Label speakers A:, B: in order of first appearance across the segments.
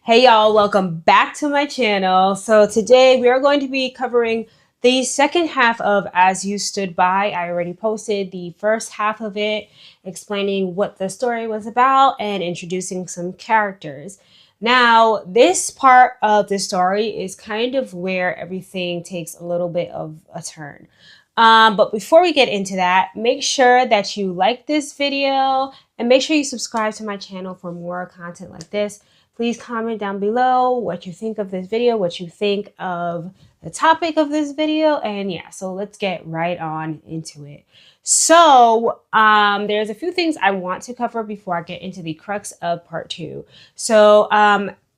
A: Hey y'all, welcome back to my channel. So today we are going to be covering the second half of As You Stood By. I already posted the first half of it, explaining what the story was about and introducing some characters. Now, this part of the story is kind of where everything takes a little bit of a turn. But before we get into that, make sure that you like this video and make sure you subscribe to my channel for more content like this. Please comment down below what you think of this video, what you think of the topic of this video. And yeah, so let's get right on into it. So there's a few things I want to cover before I get into the crux of part two. So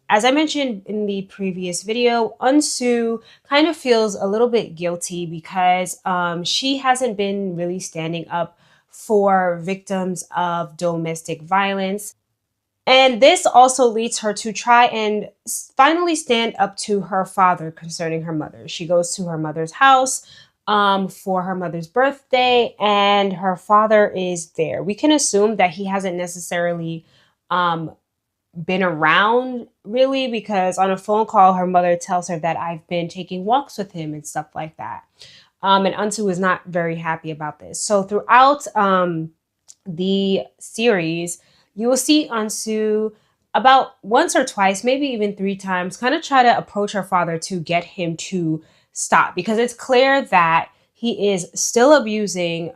A: as I mentioned in the previous video, Unsu kind of feels a little bit guilty because she hasn't been really standing up for victims of domestic violence. And this also leads her to try and finally stand up to her father concerning her mother. She goes to her mother's house for her mother's birthday, and her father is there. We can assume that he hasn't necessarily been around really, because on a phone call, her mother tells her that I've been taking walks with him and stuff like that. And Ansu is not very happy about this. So throughout the series, you will see Ansu about once or twice, maybe even three times, kind of try to approach her father to get him to stop, because it's clear that he is still abusing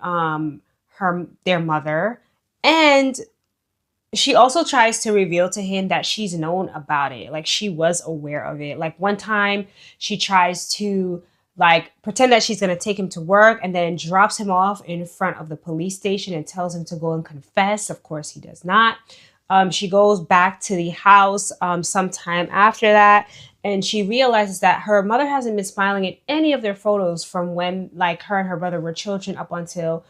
A: their mother. And she also tries to reveal to him that she's known about it. Like, she was aware of it. Like, one time she tries to like pretend that she's going to take him to work and then drops him off in front of the police station and tells him to go and confess. Of course, he does not. She goes back to the house sometime after that, and she realizes that her mother hasn't been smiling in any of their photos from when like her and her brother were children up until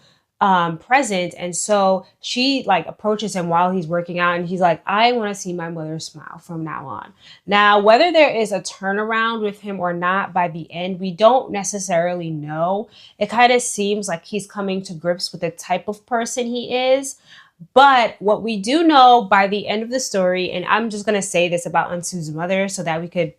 A: present. And so she like approaches him while he's working out, and he's like, I want to see my mother smile from now on. Now, whether there is a turnaround with him or not by the end, we don't necessarily know. It kind of seems like he's coming to grips with the type of person he is. But what we do know by the end of the story, and I'm just going to say this about Ansu's mother so that we could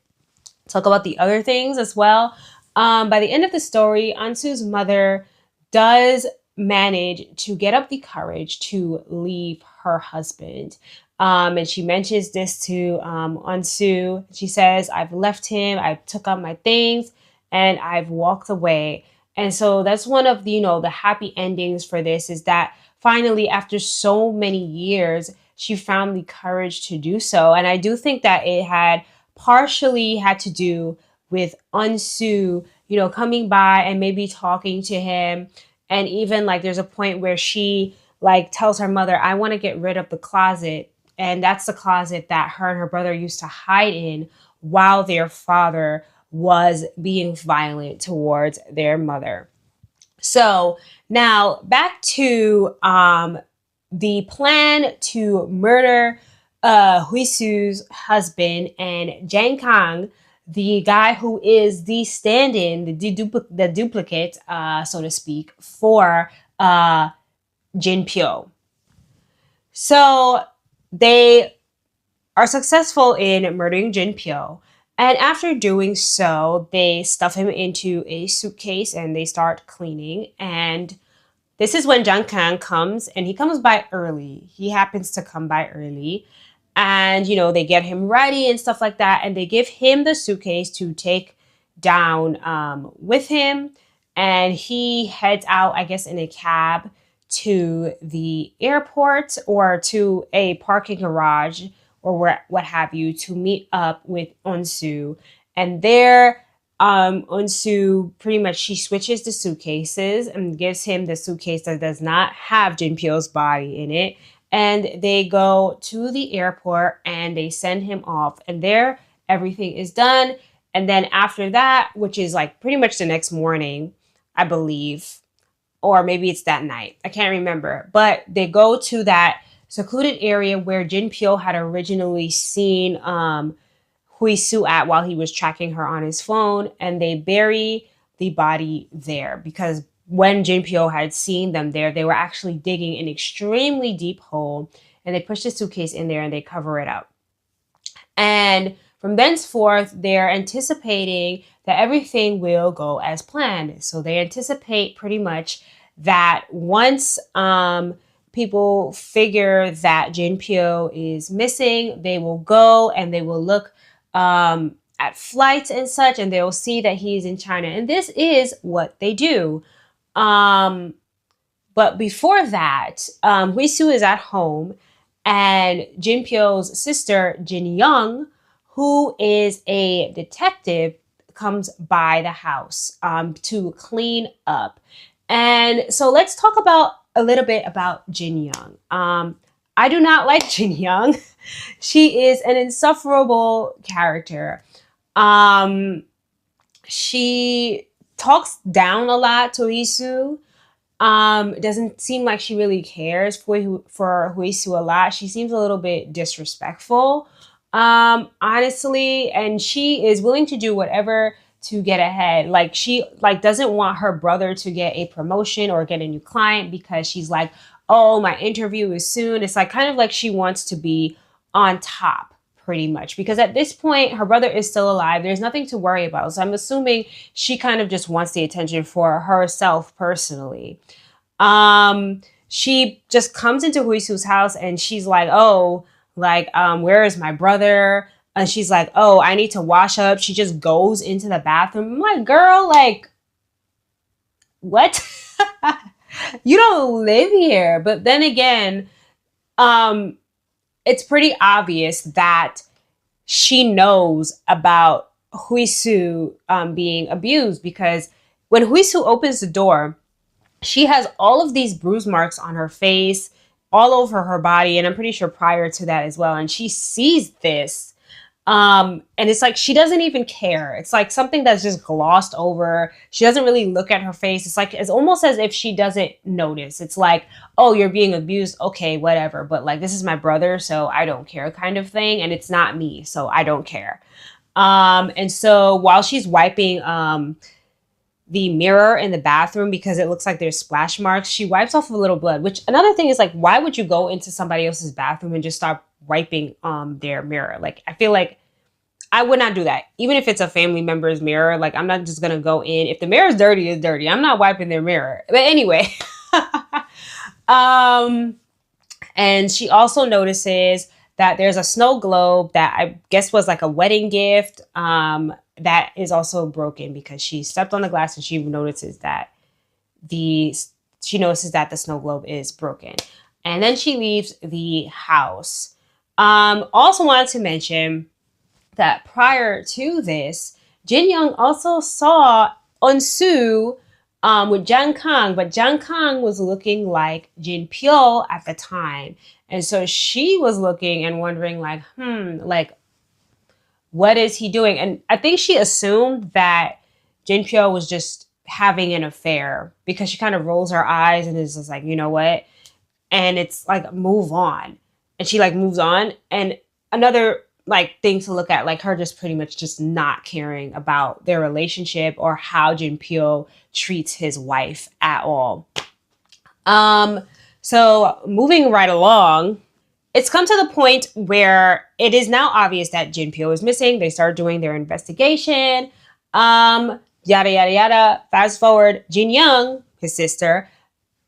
A: talk about the other things as well. By the end of the story, Ansu's mother does manage to get up the courage to leave her husband. And she mentions this to Ansu. She says, I've left him, I took out my things, and I've walked away. And so that's one of the, the happy endings for this, is that finally, after so many years, she found the courage to do so. And I do think that it had partially had to do with Ansu, coming by and maybe talking to him. And even like there's a point where she like tells her mother, I want to get rid of the closet. And that's the closet that her and her brother used to hide in while their father was being violent towards their mother. So now back to the plan to murder Huisu's husband and Jang Kang, the guy who is the stand-in, the duplicate, so to speak, for Jin Pyo. So they are successful in murdering Jin Pyo. And after doing so, they stuff him into a suitcase and they start cleaning. And this is when Jang Kang comes, and he comes by early. He happens to come by early. And, they get him ready and stuff like that. And they give him the suitcase to take down with him. And he heads out, I guess, in a cab to the airport or to a parking garage or what have you, to meet up with Unsu. And there, Unsu pretty much, she switches the suitcases and gives him the suitcase that does not have Jin Pyo's body in it. And they go to the airport and they send him off. And there, everything is done. And then after that, which is like pretty much the next morning, I believe, or maybe it's that night, I can't remember. But they go to that secluded area where Jin Pyo had originally seen Huisu at while he was tracking her on his phone. And they bury the body there, because when Jin Pyo had seen them there, they were actually digging an extremely deep hole, and they push the suitcase in there and they cover it up. And from thenceforth, they're anticipating that everything will go as planned. So they anticipate pretty much that once people figure that Jinpyo is missing, they will go and they will look at flights and such, and they'll see that he's in China. And this is what they do. Um, but before that, Huisu is at home, and Jinpyo's sister, Jin Young, who is a detective, comes by the house to clean up. And so let's talk about a little bit about Jin Young. I do not like Jin Young. She is an insufferable character. Um, she talks down a lot to Isu. It doesn't seem like she really cares for Huisu a lot. She seems a little bit disrespectful, honestly, and she is willing to do whatever to get ahead. Like she doesn't want her brother to get a promotion or get a new client because she's like, oh, my interview is soon. It's like kind of like she wants to be on top pretty much because at this point her brother is still alive. There's nothing to worry about. So I'm assuming she kind of just wants the attention for herself personally. She just comes into Huisu's house and she's like, oh, where is my brother? And she's like, oh, I need to wash up. She just goes into the bathroom. I'm like, girl, like, what? You don't live here. But then again, it's pretty obvious that she knows about Huisu being abused because when Huisu opens the door, she has all of these bruise marks on her face, all over her body, and I'm pretty sure prior to that as well. And she sees this. And it's like she doesn't even care. It's like something that's just glossed over. She doesn't really look at her face. It's almost as if she doesn't notice. It's like, oh, you're being abused. Okay, whatever. But like, this is my brother, so I don't care kind of thing. And it's not me, so I don't care. And so while she's wiping the mirror in the bathroom because it looks like there's splash marks, she wipes off a little blood, which another thing is like, why would you go into somebody else's bathroom and just start wiping their mirror? Like, I feel like I would not do that. Even if it's a family member's mirror, like I'm not just going to go in. If the mirror is dirty, it's dirty. I'm not wiping their mirror. But anyway, and she also notices that there's a snow globe that I guess was like a wedding gift that is also broken because she stepped on the glass and she notices that the snow globe is broken. And then she leaves the house. Also wanted to mention that prior to this, Jin Young also saw Eunsu with Jang Kang, but Jang Kang was looking like Jin Pyo at the time. And so she was looking and wondering like, like, what is he doing? And I think she assumed that Jin Pyo was just having an affair because she kind of rolls her eyes and is just like, you know what? And it's like, move on. And she like moves on. And another like thing to look at, like her just pretty much just not caring about their relationship or how Jin Pyo treats his wife at all. So moving right along, it's come to the point where it is now obvious that Jin Pyo is missing. They start doing their investigation. Yada, yada, yada. Fast forward, Jin Young, his sister,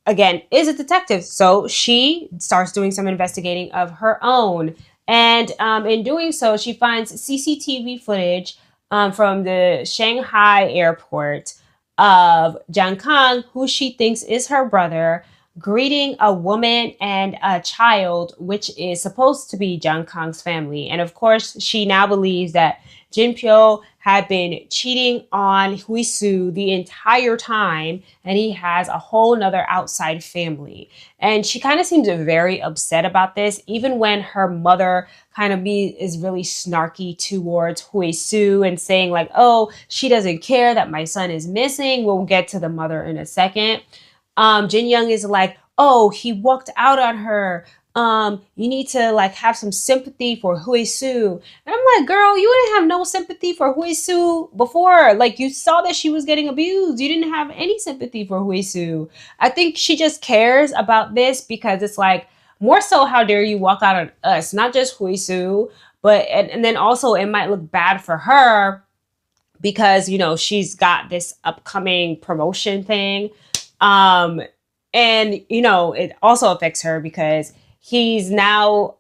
A: again, is a detective. So she starts doing some investigating of her own. And in doing so, she finds CCTV footage from the Shanghai airport of Jiang Kang, who she thinks is her brother, greeting a woman and a child, which is supposed to be Jiang Kang's family. And of course, she now believes that Jin Pyo had been cheating on Huisu the entire time, and he has a whole nother outside family. And she kind of seems very upset about this, even when her mother kind of is really snarky towards Huisu and saying like, oh, she doesn't care that my son is missing. We'll get to the mother in a second. Jin Young is like, oh, he walked out on her. You need to like have some sympathy for Huisu. And I'm like, girl, you didn't have no sympathy for Huisu before. Like you saw that she was getting abused. You didn't have any sympathy for Huisu. I think she just cares about this because it's like, more so, how dare you walk out on us, not just Huisu, But and then also it might look bad for her because, you know, she's got this upcoming promotion thing. And, you know, it also affects her because he's now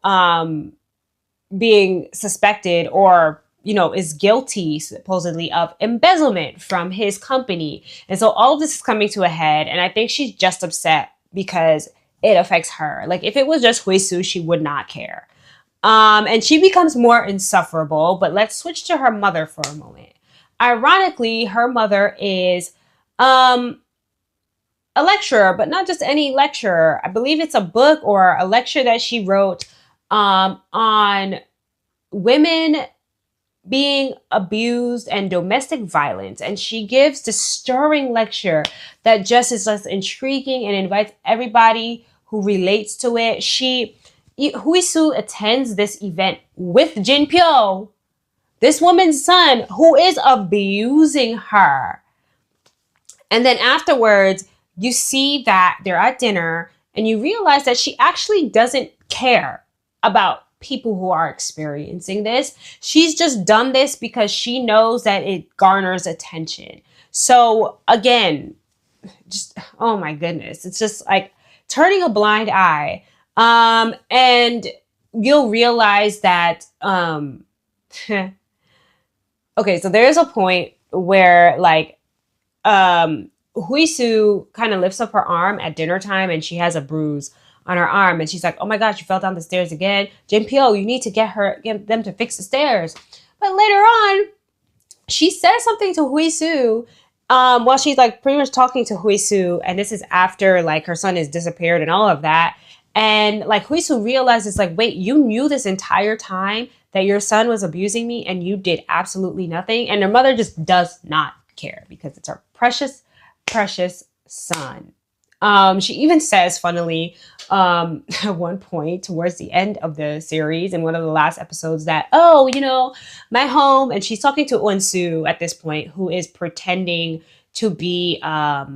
A: being suspected or, you know, is guilty supposedly of embezzlement from his company. And so all of this is coming to a head. And I think she's just upset because it affects her. Like if it was just Huisu, she would not care. And she becomes more insufferable. But let's switch to her mother for a moment. Ironically, her mother is a lecturer, but not just any lecturer. I believe it's a book or a lecture that she wrote on women being abused and domestic violence. And she gives this stirring lecture that just is just intriguing and invites everybody who relates to it. Huisu attends this event with Jinpyo, this woman's son, who is abusing her. And then afterwards, you see that they're at dinner and you realize that she actually doesn't care about people who are experiencing this. She's just done this because she knows that it garners attention. So again, just, oh my goodness, it's just like turning a blind eye. And you'll realize that, okay, so there's a point where like, Huisu kind of lifts up her arm at dinner time and she has a bruise on her arm and she's like, oh my gosh, you fell down the stairs again. Jinpyo, you need to get them to fix the stairs. But later on, she says something to Huisu while she's like pretty much talking to Huisu. And this is after like her son has disappeared and all of that. And like Huisu realizes like, wait, you knew this entire time that your son was abusing me and you did absolutely nothing. And her mother just does not care because it's her precious, precious son. She even says, funnily, at one point towards the end of the series in one of the last episodes that, oh, you know, my home, and she's talking to Eunsu at this point, who is pretending to be, ask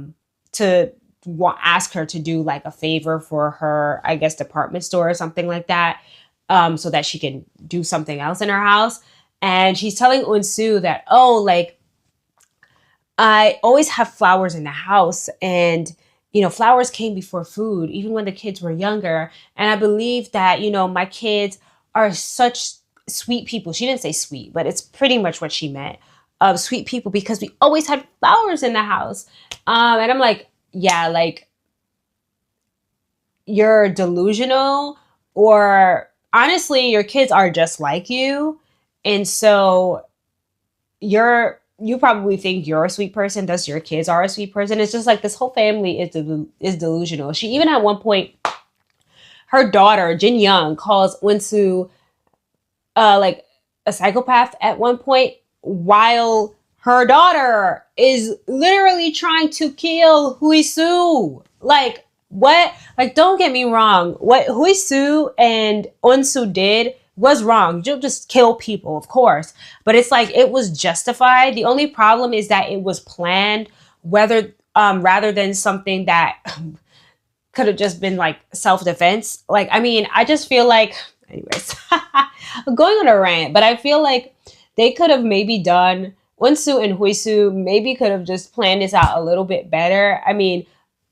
A: her to do like a favor for her, I guess, department store or something like that, so that she can do something else in her house. And she's telling Eunsu that, oh, like, I always have flowers in the house and, you know, flowers came before food, even when the kids were younger. And I believe that, you know, my kids are such sweet people. She didn't say sweet, but it's pretty much what she meant. Sweet people because we always had flowers in the house. And I'm like, yeah, like you're delusional or honestly, your kids are just like you. And so you probably think you're a sweet person, thus your kids are a sweet person. It's just like this whole family is delusional. She even at one point, her daughter, Jin Young, calls Eunsu like a psychopath at one point while her daughter is literally trying to kill Huisu. Like, what? Like, don't get me wrong. What Huisu and Eunsu did was wrong. You'll just kill people, of course. But it's like it was justified. The only problem is that it was planned, whether rather than something that could have just been like self-defense. Like, I mean, I just feel like, anyways, I'm going on a rant, but I feel like they could have maybe done, Eunsu and Huisu maybe could have just planned this out a little bit better. I mean,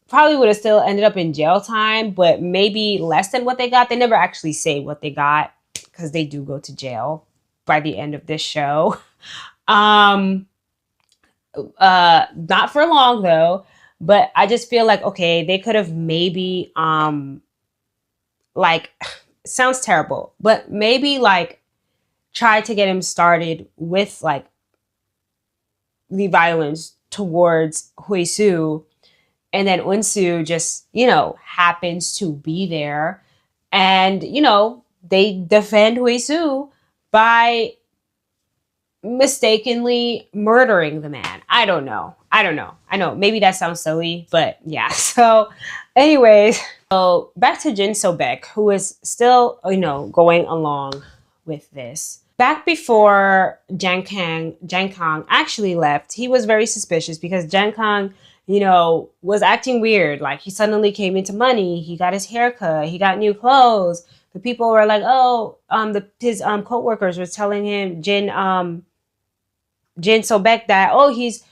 A: probably would have still ended up in jail time, but maybe less than what they got. They never actually say what they got because they do go to jail by the end of this show. Not for long though, but I just feel like, okay, they could have maybe, like, sounds terrible, but maybe like tried to get him started with like the violence towards Huisu, and then Eunsu just, you know, happens to be there, and, you know, they defend Huisu by mistakenly murdering the man. I don't know. I know maybe that sounds silly, but yeah. So anyways, so back to Jin So-baek, who is still, you know, going along with this. Back before Jang Kang actually left, he was very suspicious because Jang Kang was acting weird. Like he suddenly came into money. He got his hair cut. He got new clothes. The people were like, oh, his coworkers was telling him, Jin Sobek, that, oh, he's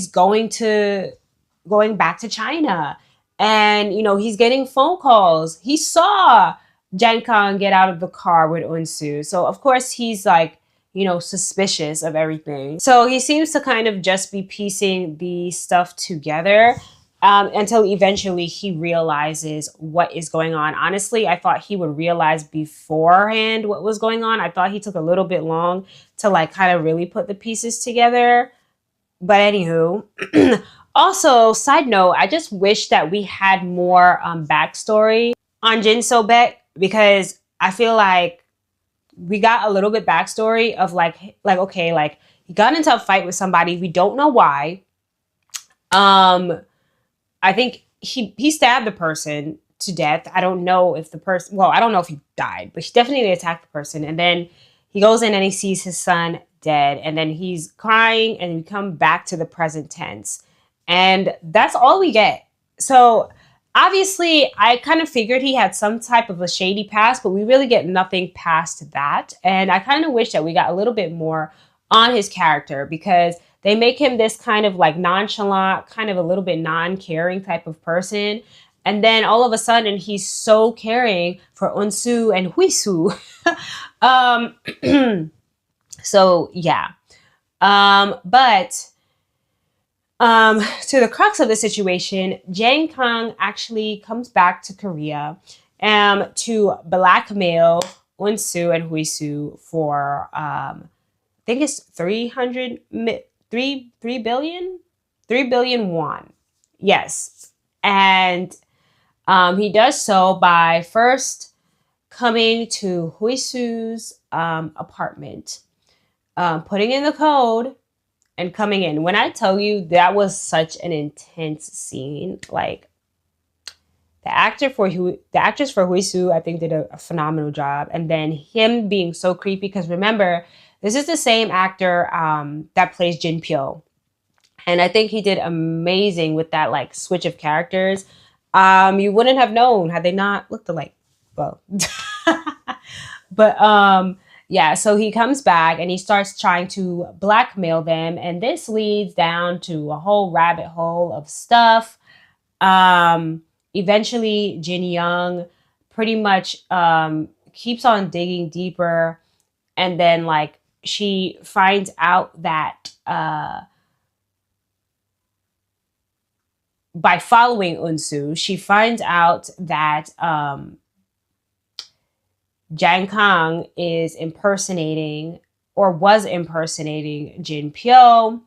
A: going back to China. And, he's getting phone calls. He saw Jan Kang get out of the car with Unsu. So, of course, he's like, suspicious of everything. So he seems to kind of just be piecing the stuff together until eventually he realizes what is going on. Honestly, I thought he would realize beforehand what was going on. I thought he took a little bit long to like kind of really put the pieces together. But anywho, also, side note, I just wish that we had more backstory on Jin Sobek, because I feel like we got a little bit backstory of okay, like he got into a fight with somebody. We don't know why. I think he stabbed the person to death. I don't know if the person, well, I don't know if he died, but he definitely attacked the person. And then he goes in and he sees his son dead, and then he's crying, and we come back to the present tense. And that's all we get. So obviously, I kind of figured he had some type of a shady past, but we really get nothing past that. And I kind of wish that we got a little bit more on his character, because they make him this kind of like nonchalant, kind of a little bit non-caring type of person. And then all of a sudden, he's so caring for Unsu and Huisu. So, yeah. But to the crux of the situation, Jang Kang actually comes back to Korea to blackmail Unsu and Huisu for, I think it's 3 billion won. Yes. And he does so by first coming to Huisu's apartment, putting in the code, and coming in. When I tell you, that was such an intense scene. Like, the actress for Huisu, I think, did a phenomenal job. And then him being so creepy, because remember, this is the same actor that plays Jin Pyo. And I think he did amazing with that like switch of characters. You wouldn't have known had they not looked alike. Well, but yeah, so he comes back and he starts trying to blackmail them, and this leads down to a whole rabbit hole of stuff. Eventually, Jin Young pretty much keeps on digging deeper, and then like she finds out that by following Unsu, she finds out that Jang Kang is impersonating, or was impersonating, Jin Pyo.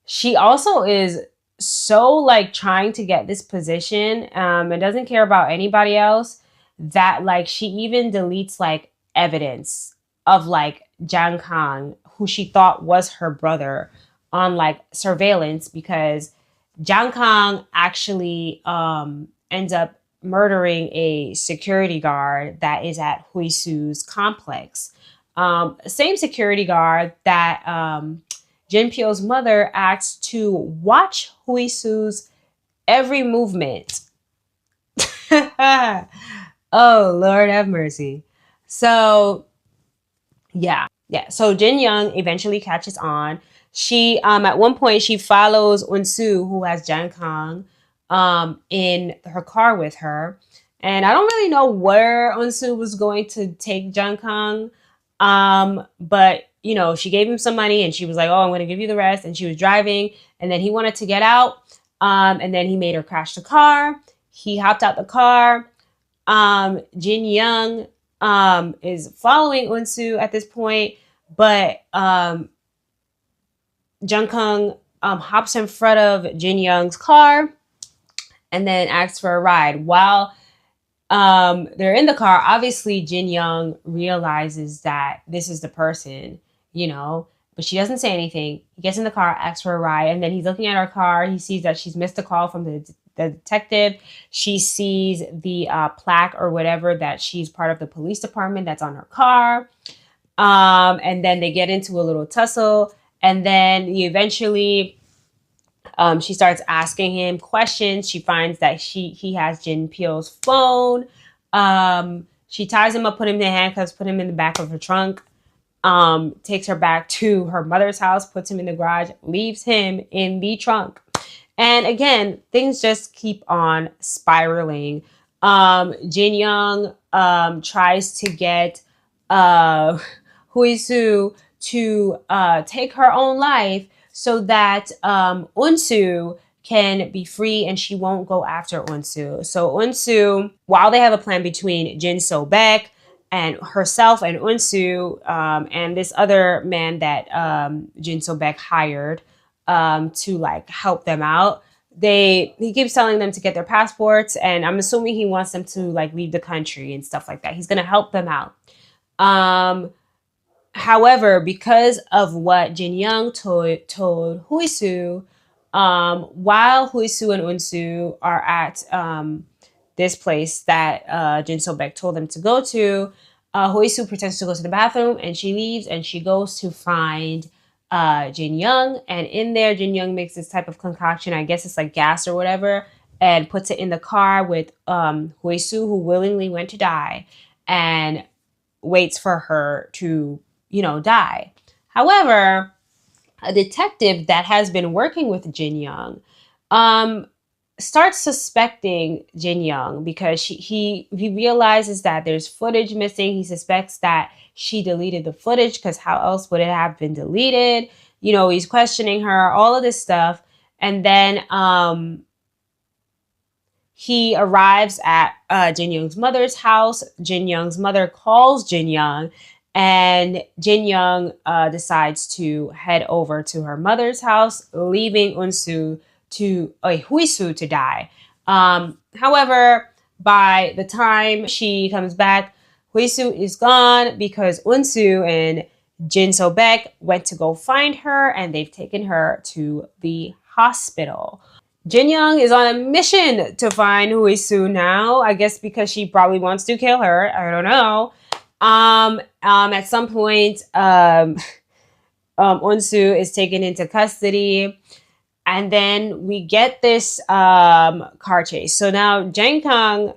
A: She also is so like trying to get this position and doesn't care about anybody else, that like she even deletes like evidence of like Jang Kang, who she thought was her brother, on like surveillance, because Jang Kang actually ends up murdering a security guard that is at Huisu's complex. Same security guard that Jin Pyo's mother asked to watch Huisu's every movement. Oh, Lord have mercy. So, yeah. So Jin Young eventually catches on. She, at one point, she follows Unsu, who has Jang Kang, in her car with her. And I don't really know where Unsu was going to take Jang Kang. But, she gave him some money and she was like, oh, I'm going to give you the rest. And she was driving, and then he wanted to get out. And then he made her crash the car. He hopped out the car. Jin Young is following Unsu at this point, but Jung Kang hops in front of Jin Young's car and then asks for a ride. While they're in the car, obviously Jin Young realizes that this is the person, but she doesn't say anything. He gets in the car, asks for a ride, and then he's looking at her car. He sees that she's missed a call from the detective. She sees the plaque or whatever that she's part of the police department that's on her car. And then they get into a little tussle. And then he eventually she starts asking him questions. She finds that he has Jin Pyo's phone. She ties him up, put him in handcuffs, put him in the back of her trunk, takes her back to her mother's house, puts him in the garage, leaves him in the trunk. And again, things just keep on spiraling. Jin Young tries to get uh, Huisu to take her own life so that Unsu can be free and she won't go after Unsu. So Unsu, while they have a plan between Jin So-baek and herself and Unsu and this other man that Jin So-baek hired to like help them out, he keeps telling them to get their passports, and I'm assuming he wants them to like leave the country and stuff like that. He's gonna help them out. Um, However, because of what Jin Young told Huisu, while Huisu and Unsu are at this place that Jin So-baek told them to go to, Huisu pretends to go to the bathroom and she leaves and she goes to find Jin Young. And in there, Jin Young makes this type of concoction. I guess it's like gas or whatever, and puts it in the car with Huisu, who willingly went to die, and waits for her to die. However, a detective that has been working with Jin Young starts suspecting Jin Young because he realizes that there's footage missing. He suspects that she deleted the footage because how else would it have been deleted? He's questioning her, all of this stuff. And then he arrives at Jin Young's mother's house. Jin Young's mother calls Jin Young, and Jin Young decides to head over to her mother's house, leaving Huisu to die. However, by the time she comes back, Huisu is gone because Unsu and Jin So-baek went to go find her, and they've taken her to the hospital. Jin Young is on a mission to find Huisu now, I guess because she probably wants to kill her. I don't know. At some point, Unsu is taken into custody, and then we get this car chase. So now Jang Kang,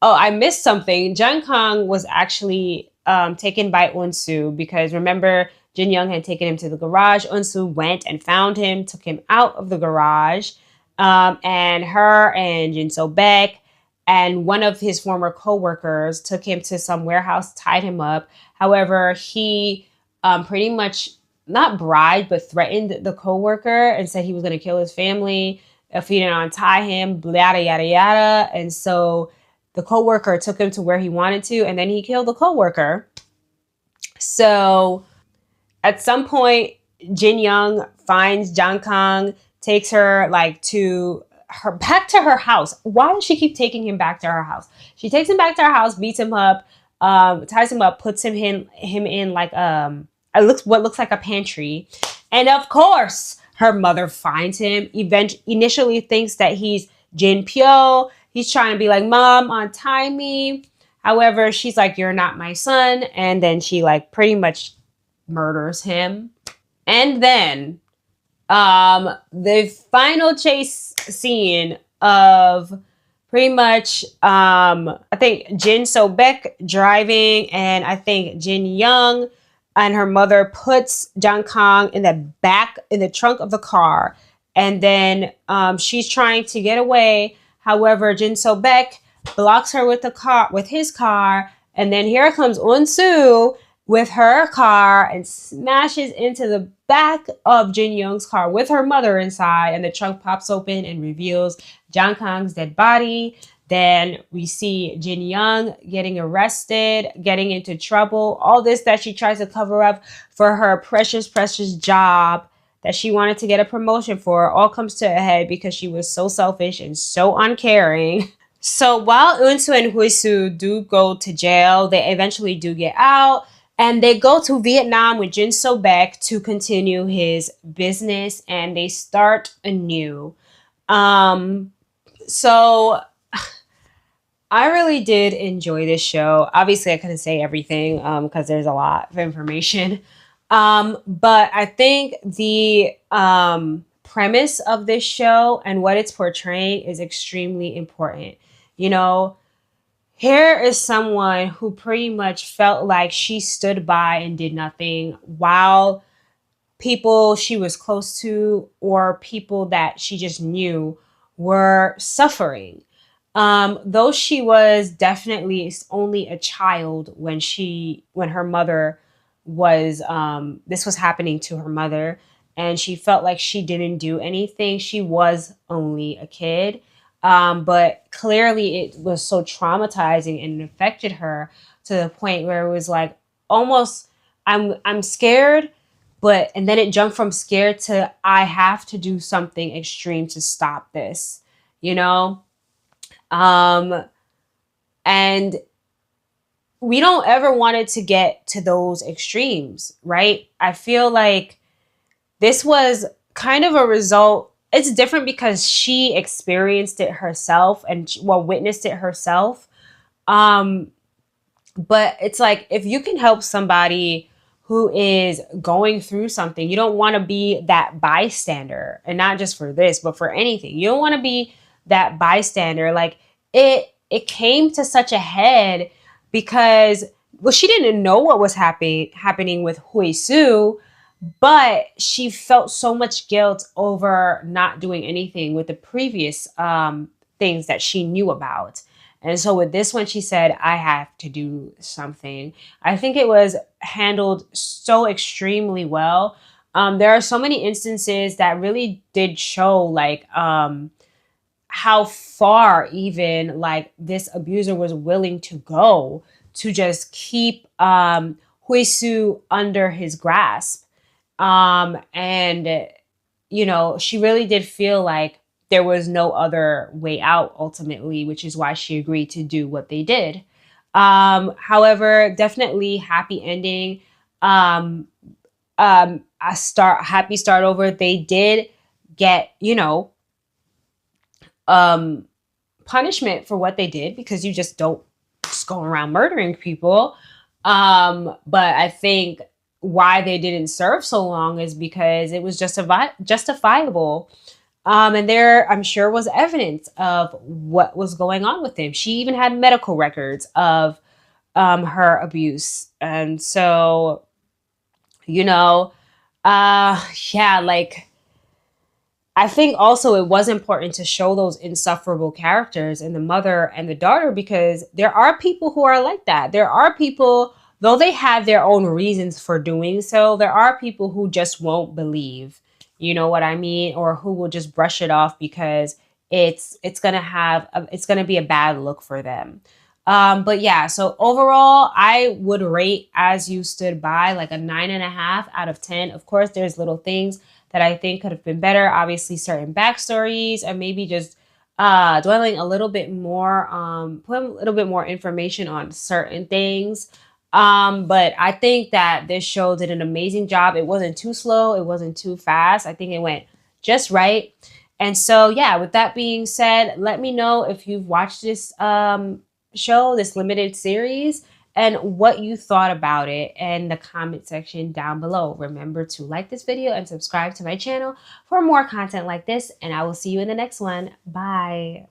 A: oh, I missed something. Jang Kang was actually taken by Unsu because remember, Jin Young had taken him to the garage. Unsu went and found him, took him out of the garage, and her and Jin So-baek and one of his former co-workers took him to some warehouse, tied him up. However, he pretty much not bribed, but threatened the co-worker and said he was going to kill his family if he didn't untie him, yada, yada, yada. And so the co-worker took him to where he wanted to, and then he killed the co-worker. So at some point, Jin Young finds Jang Kang, takes her back to her house. Why does she keep taking him back to her house? She takes him back to her house, beats him up, ties him up, puts him in like what looks like a pantry, and of course her mother finds him. Initially thinks that he's Jin Pyo. He's trying to be like, "Mom, untie me." However, she's like, "You're not my son," and then she pretty much murders him. And then the final chase scene of pretty much I think Jin So-baek driving, and I think Jin Young and her mother puts Jang Kang in the trunk of the car, and then she's trying to get away. However, Jin So-baek blocks her with his car, and then here comes Unsu with her car and smashes into the back of Jin Young's car with her mother inside, and the trunk pops open and reveals Jang Kang's dead body. Then we see Jin Young getting arrested, getting into trouble. All this that she tries to cover up for her precious, precious job that she wanted to get a promotion for all comes to a head because she was so selfish and so uncaring. So while Unsu and Huisu do go to jail, they eventually do get out. And they go to Vietnam with Jin So-baek to continue his business, and they start anew. So I really did enjoy this show. Obviously, I couldn't say everything because there's a lot of information. But I think the premise of this show and what it's portraying is extremely important. You know, here is someone who pretty much felt like she stood by and did nothing while people she was close to or people that she just knew were suffering. Though she was definitely only a child when her mother was this was happening to her mother, and she felt like she didn't do anything. She was only a kid. But clearly it was so traumatizing and it affected her to the point where it was like almost I'm scared, but and then it jumped from scared to I have to do something extreme to stop this, you know? Um, and we don't ever want it to get to those extremes, right? I feel like this was kind of a result. It's different because she experienced it herself and witnessed it herself. Um, but it's like if you can help somebody who is going through something, you don't want to be that bystander, and not just for this, but for anything. You don't want to be that bystander. Like it came to such a head because well, she didn't know what was happening with Hui Su, but she felt so much guilt over not doing anything with the previous things that she knew about. And so with this one, she said, I have to do something. I think it was handled so extremely well. There are so many instances that really did show like how far even like this abuser was willing to go to just keep Huisu under his grasp. And you know, she really did feel like there was no other way out ultimately, which is why she agreed to do what they did. However, definitely happy ending. Um, happy start over. They did get, you know, um, punishment for what they did because you just don't just go around murdering people. But I think why they didn't serve so long is because it was justifiable. And there, I'm sure, was evidence of what was going on with him. She even had medical records of her abuse. And so, you know, yeah, like I think also it was important to show those insufferable characters in the mother and the daughter because there are people who are like that. There are people, though they have their own reasons for doing so, there are people who just won't believe. You know what I mean? Or who will just brush it off because it's gonna be a bad look for them. But yeah, so overall, I would rate As You Stood By like a 9.5 out of 10. Of course, there's little things that I think could have been better. Obviously, certain backstories and maybe just dwelling a little bit more, put a little bit more information on certain things. But I think that this show did an amazing job. It wasn't too slow. It wasn't too fast. I think it went just right. And so, yeah, with that being said, let me know if you've watched this show, this limited series, and what you thought about it in the comment section down below. Remember to like this video and subscribe to my channel for more content like this, and I will see you in the next one. Bye.